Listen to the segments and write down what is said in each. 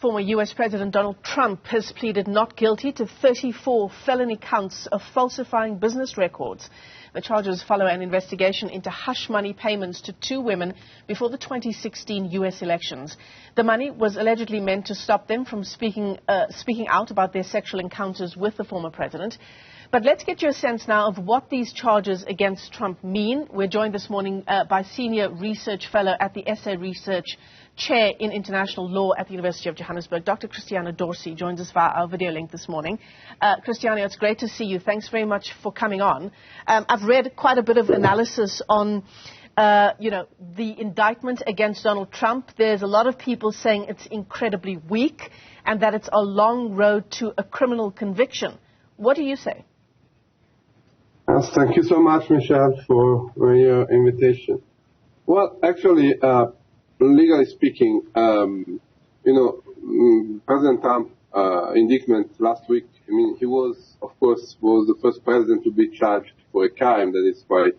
Former U.S. President Donald Trump has pleaded not guilty to 34 felony counts of falsifying business records. The charges follow an investigation into hush money payments to two women before the 2016 U.S. elections. The money was allegedly meant to stop them from speaking out about their sexual encounters with the former president. But let's get your sense now of what these charges against Trump mean. We're joined this morning by Senior Research Fellow at the SA Research Chair in International Law at the University of Johannesburg, Dr. Christiano D'orsi, joins us via our video link this morning. Christiano, it's great to see you. Thanks very much for coming on. I've read quite a bit of analysis on, the indictment against Donald Trump. There's a lot of people saying it's incredibly weak and that it's a long road to a criminal conviction. What do you say? Thank you so much, Michelle, for your invitation. Well, actually, legally speaking, President Trump indictment last week, he was the first president to be charged for a crime that is quite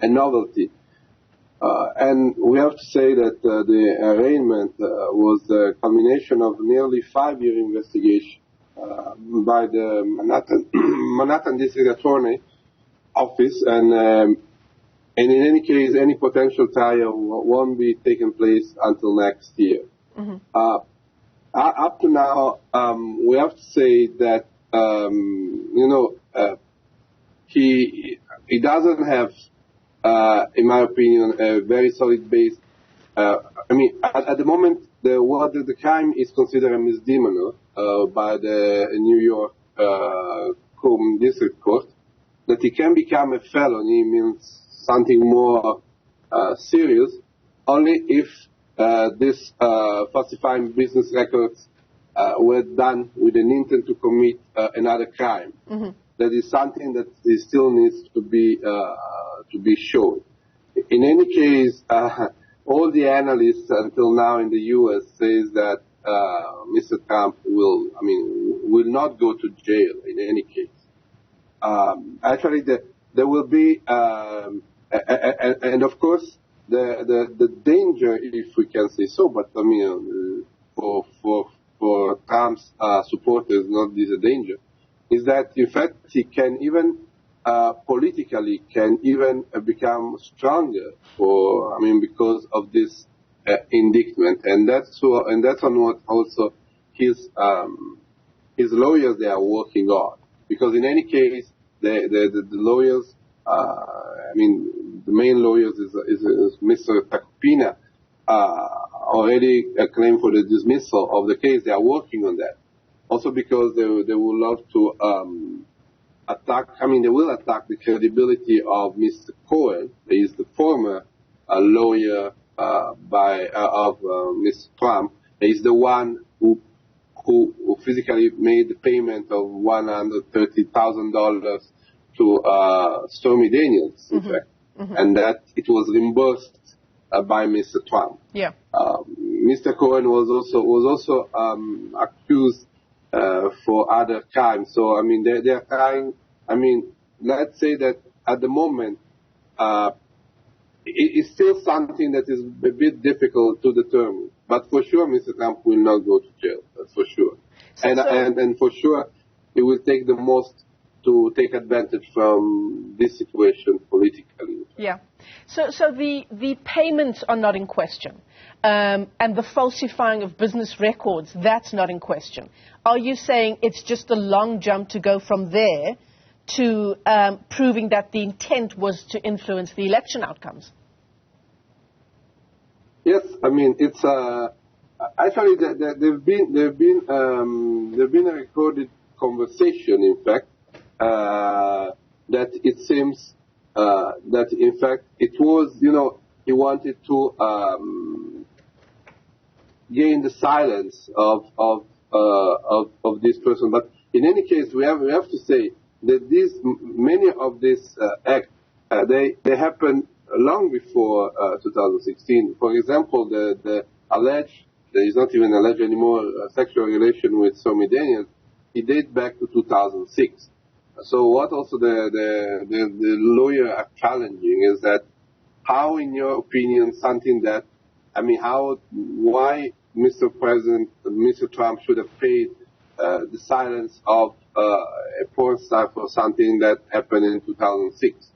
a novelty. And we have to say that the arraignment was the culmination of nearly 5-year investigation by the Manhattan District Attorney Office, and in any case, any potential trial won't be taking place until next year. Mm-hmm. Up to now, we have to say that he doesn't have, in my opinion, a very solid base. At the moment, the crime is considered a misdemeanor by the New York District Court. That it can become a felony means something more serious, only if this falsifying business records were done with an intent to commit another crime. Mm-hmm. That is something that still needs to be shown. In any case, all the analysts until now in the U.S. says that Mr. Trump will not go to jail in any case. Actually, there will be, and of course, the danger, if we can say so, but for Trump's supporters, not this a danger, is that in fact he can even politically become stronger because of this indictment, and that's on what also his lawyers they are working on, because in any case the lawyers, the main lawyers is Mr. Takupina, already claimed for the dismissal of the case. They are working on that. Also because they would love to they will attack the credibility of Mr. Cohen. He is the former lawyer of Mr. Trump. He is the one who physically made the payment of $130,000 to Stormy Daniels, in fact, and that it was reimbursed by Mr. Trump. Yeah. Mr. Cohen was also accused for other crimes. So they are trying. Let's say that at the moment, it's still something that is a bit difficult to determine. But for sure, Mr. Trump will not go to jail. That's for sure. And for sure, he will take the most to take advantage from this situation politically. Yeah. So the payments are not in question, and the falsifying of business records, that's not in question. Are you saying it's just a long jump to go from there to proving that the intent was to influence the election outcomes? Yes, it's actually there've been a recorded conversation, in fact, that it seems that in fact it was he wanted to gain the silence of this person, but in any case we have to say that many of these acts they happened long before 2016. For example, the alleged, there is not even alleged anymore, sexual relation with Stormy Daniels, it dates back to 2006. So what also the lawyer are challenging is that how, in your opinion, something that, why Mr. President, Mr. Trump should have paid the silence of a porn star for something that happened in 2006.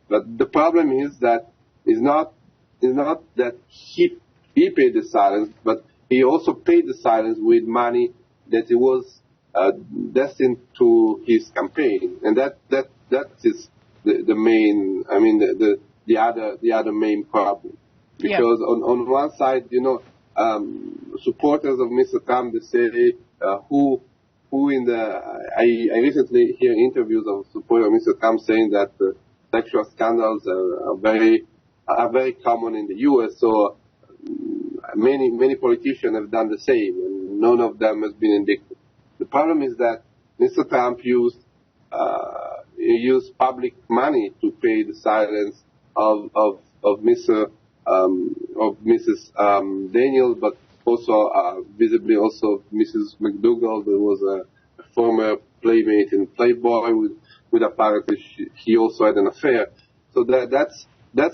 But the problem is that it's not that he paid the silence, but he also paid the silence with money that it was destined to his campaign, and that is the main. I mean, the other main problem, because on one side, supporters of Mr. Trump, they say who in the I recently hear interviews of supporters of Mr. Trump saying that sexual scandals are very common in the U.S. So many politicians have done the same, and none of them has been indicted. The problem is that Mr. Trump used public money to pay the silence of Mrs. Daniels, but also visibly also Mrs. McDougal. There was a former playmate in Playboy with apparently he also had an affair. So that's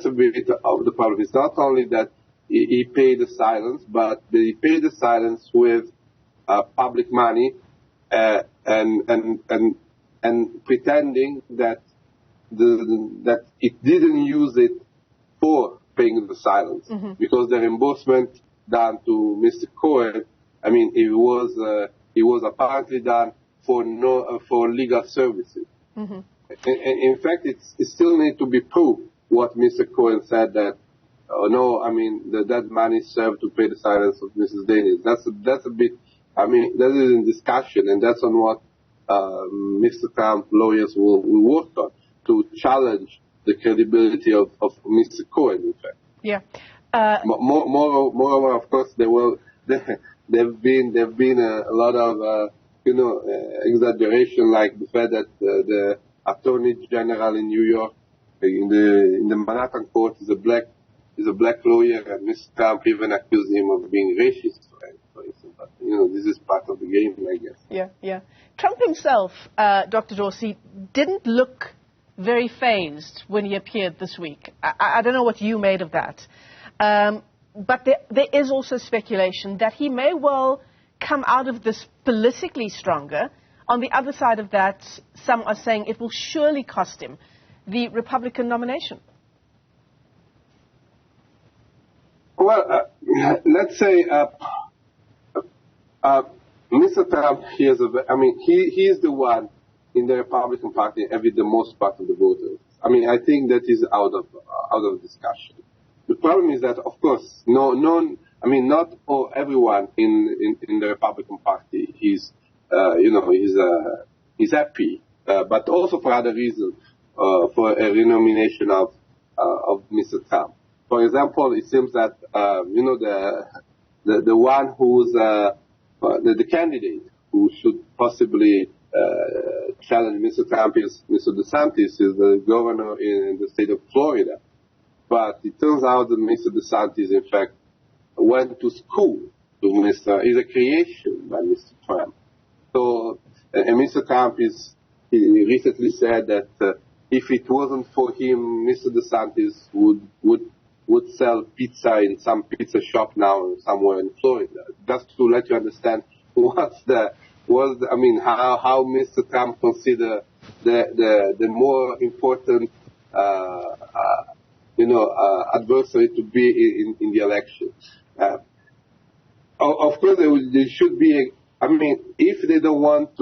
a bit of the problem. It's not only that he paid the silence, but he paid the silence with public money and pretending that that it didn't use it for paying the silence, because the reimbursement done to Mr. Cohen, I mean, it was apparently done for legal services. In fact, it still needs to be proved what Mr. Cohen said that. No, I mean that money served to pay the silence of Mrs. Daniels. That's a bit. I mean, that is in discussion, and that's on what Mr. Trump lawyers will work on to challenge the credibility of Mr. Cohen. In fact, yeah. Moreover, of course, there've been a lot of exaggeration, like the fact that the Attorney General in New York, in the Manhattan court, is a black lawyer, and Mr. Trump even accused him of being racist, for instance. But, this is part of the game, I guess. Yeah. Trump himself, Dr. D'orsi, didn't look very fazed when he appeared this week. I don't know what you made of that. But there is also speculation that he may well come out of this politically stronger. On the other side of that, some are saying it will surely cost him the Republican nomination. Well, let's say Mr. Trump, he is the one in the Republican Party having the most part of the voters. I mean, I think that is out of discussion. The problem is that, of course, not everyone in the Republican Party is happy, but also for other reasons, for a renomination of Mr. Trump. For example, it seems that the one who's the candidate who should possibly challenge Mr. Trump is Mr. DeSantis, is the governor in the state of Florida. But it turns out that Mr. DeSantis, in fact, went to school is a creation by Mr. Trump. So, and Mr. Trump he recently said that if it wasn't for him, Mr. DeSantis would sell pizza in some pizza shop now somewhere in Florida. Just to let you understand how Mr. Trump consider the more important adversary to be in the election. Of course, there should be. If they don't want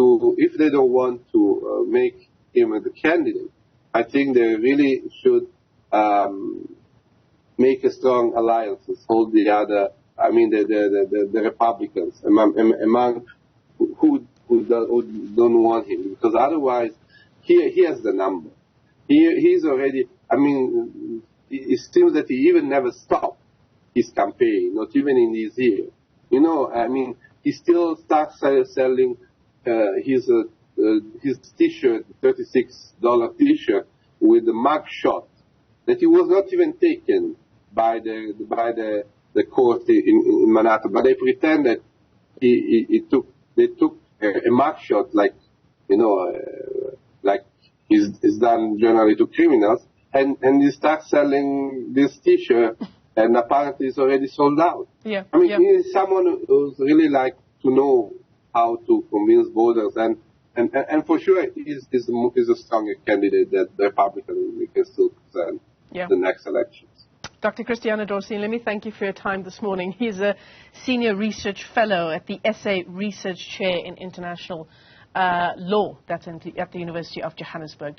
to make him the candidate, I think they really should make a strong alliance, hold the other. The Republicans among who don't want him, because otherwise he has the number. He's already. It seems that he even never stopped his campaign, not even in his year. He still starts selling his T-shirt, $36 T-shirt with the mug shot that he was not even taken by the court in Manhattan, but they pretend that they took a mug shot like is done generally to criminals, and he starts selling this T-shirt and apparently is already sold out. Yeah. I mean, he is someone who's really like to know how to convince voters, and for sure is a stronger candidate that the Republicans can still present the next elections. Dr. Christiano D'orsi, let me thank you for your time this morning. He's a senior research fellow at the SA Research Chair in International Law, that's at the University of Johannesburg.